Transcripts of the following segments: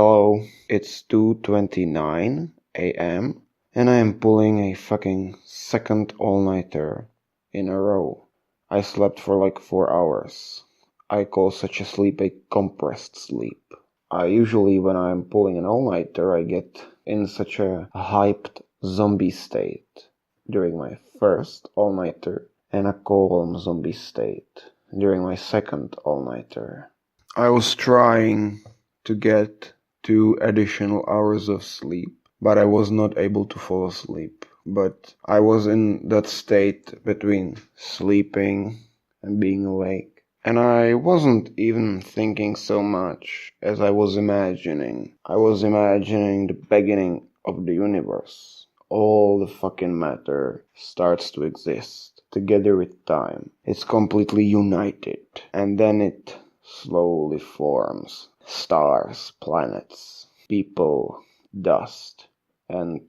Hello, it's 2:29 a.m. and I am pulling a fucking second all-nighter in a row. I slept for like 4 hours. I call such a sleep a compressed sleep. Usually when I'm pulling an all-nighter, I get in such a hyped zombie state during my first all-nighter and a calm zombie state during my second all-nighter. I was trying to get 2 additional hours of sleep, but I was not able to fall asleep. But I was in that state between sleeping and being awake. And I wasn't even thinking so much as I was imagining. I was imagining the beginning of the universe. All the fucking matter starts to exist together with time. It's completely united. And then it slowly forms. Stars, planets, people, dust, and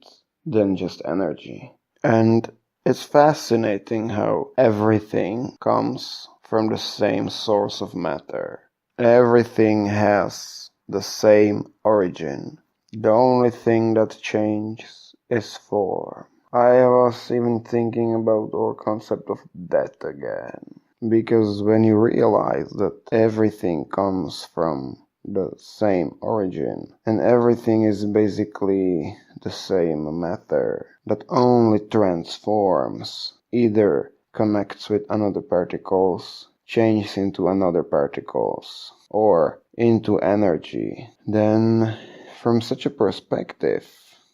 then just energy. And it's fascinating how everything comes from the same source of matter. Everything has the same origin. The only thing that changes is form. I was even thinking about our concept of death again. Because when you realize that everything comes from the same origin, and everything is basically the same matter that only transforms, either connects with another particles, changes into another particles, or into energy, then from such a perspective,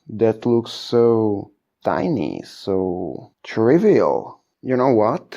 that looks so tiny, so trivial. You know what?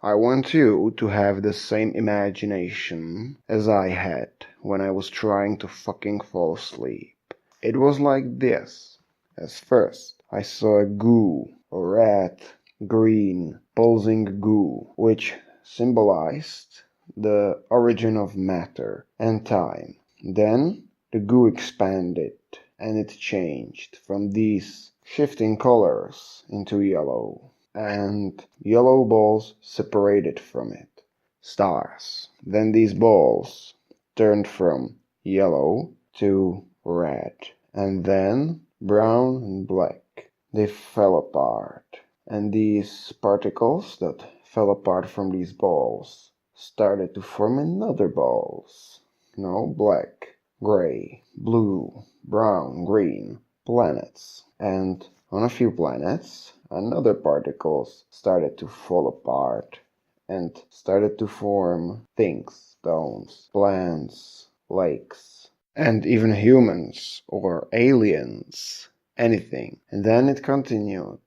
I want you to have the same imagination as I had when I was trying to fucking fall asleep. It was like this. As first, I saw a goo, a red, green, pulsing goo, which symbolized the origin of matter and time. Then, the goo expanded, and it changed from these shifting colors into yellow. And yellow balls separated from it. Stars. Then these balls turned from yellow to red. And then brown and black. They fell apart. And these particles that fell apart from these balls started to form another balls. Black, gray, blue, brown, green planets. And on a few planets, another particles started to fall apart and started to form things, stones, plants, lakes, and even humans or aliens, anything. And then it continued,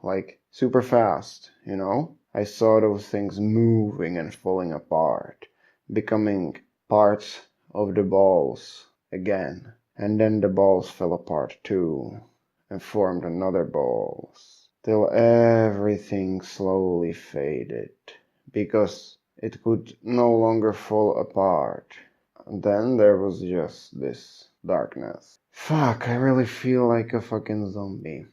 like super fast, I saw those things moving and falling apart, becoming parts of the balls again. And then the balls fell apart too, and formed another balls, till everything slowly faded, because it could no longer fall apart. And then there was just this darkness. Fuck, I really feel like a fucking zombie.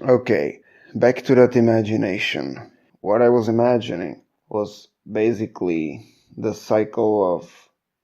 Okay, back to that imagination. What I was imagining was basically the cycle of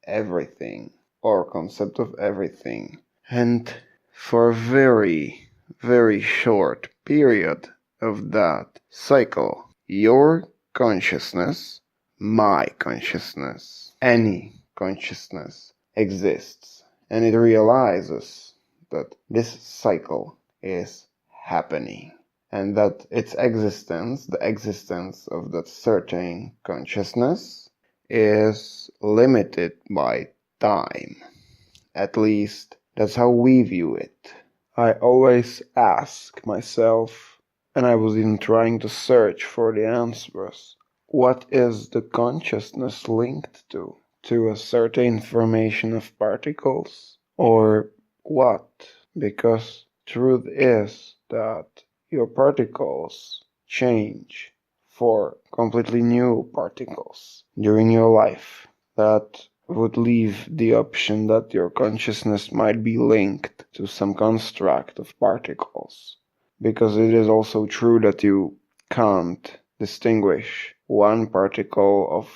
everything, or concept of everything. And for a very, very short period of that cycle, your consciousness, my consciousness, any consciousness exists, and it realizes that this cycle is happening, and that its existence, the existence of that certain consciousness, is limited by time. At least, that's how we view it. I always ask myself, and I was even trying to search for the answers, what is the consciousness linked to? To a certain formation of particles? Or what? Because truth is that your particles change for completely new particles during your life. That would leave the option that your consciousness might be linked to some construct of particles. Because it is also true that you can't distinguish one particle of,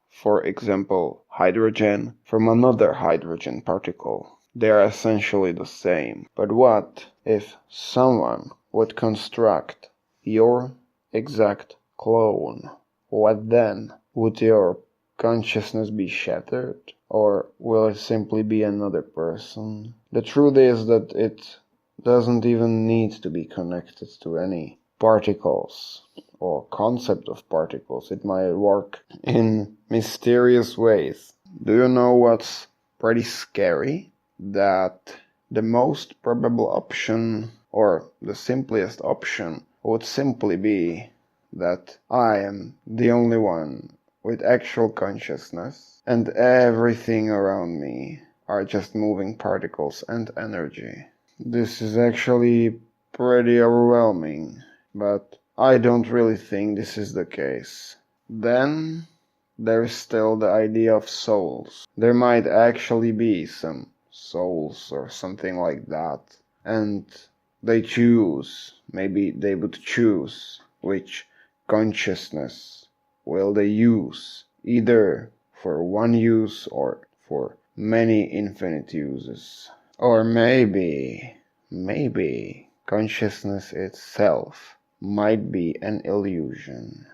for example, hydrogen from another hydrogen particle. They are essentially the same. But what if someone would construct your exact clone? What then? Would your consciousness be shattered? Or will it simply be another person? The truth is that it doesn't even need to be connected to any particles or concept of particles. It might work in mysterious ways. Do you know what's pretty scary? That the most probable option, or the simplest option, would simply be that I am the only one with actual consciousness, and everything around me are just moving particles and energy. This is actually pretty overwhelming, but I don't really think this is the case. Then there is still the idea of souls. There might actually be some souls or something like that, and maybe they would choose which consciousness will they use, either for one use or for many infinite uses. Or maybe consciousness itself might be an illusion.